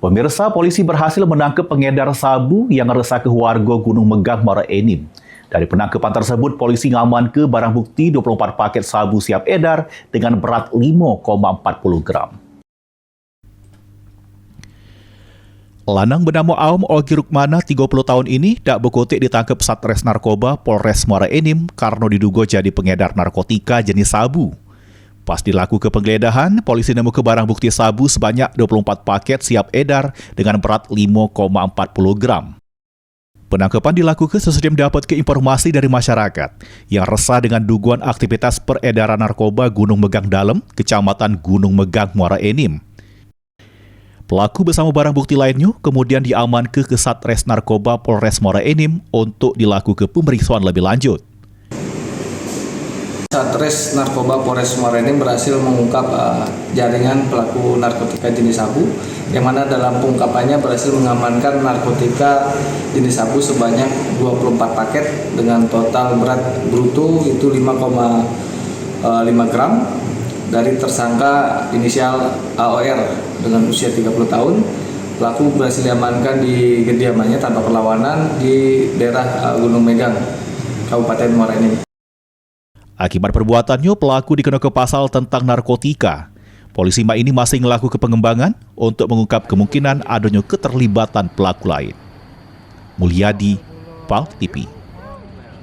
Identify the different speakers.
Speaker 1: Pemirsa, polisi berhasil menangkap pengedar sabu yang resah ke warga Gunung Megang, Muara Enim. Dari penangkapan tersebut, polisi mengamankan barang bukti 24 paket sabu siap edar dengan berat 5,40 gram. Lanang bernama Aum Ogi Rukmana, 30 tahun ini, tak berkutik ditangkap Satres Narkoba Polres Muara Enim karena diduga jadi pengedar narkotika jenis sabu. Pas dilakukan penggeledahan, polisi menemukan barang bukti sabu sebanyak 24 paket siap edar dengan berat 5,40 gram. Penangkapan dilakukan sesudah mendapat informasi dari masyarakat yang resah dengan dugaan aktivitas peredaran narkoba Gunung Megang Dalam, Kecamatan Gunung Megang, Muara Enim. Pelaku bersama barang bukti lainnya kemudian diamankan ke Satres Narkoba Polres Muara Enim untuk dilakukan pemeriksaan lebih lanjut.
Speaker 2: Satres Narkoba Polres Muara Enim berhasil mengungkap jaringan pelaku narkotika jenis sabu, yang mana dalam pengungkapannya berhasil mengamankan narkotika jenis sabu sebanyak 24 paket dengan total berat bruto itu 5,5 gram dari tersangka inisial AOR dengan usia 30 tahun. Pelaku berhasil diamankan di kediamannya tanpa perlawanan di daerah Gunung Megang, Kabupaten Muara Enim.
Speaker 1: Akibat perbuatannya, pelaku dikenakan pasal tentang narkotika. Polisi ini masih melakukan pengembangan untuk mengungkap kemungkinan adanya keterlibatan pelaku lain. Mulyadi, PAL TV.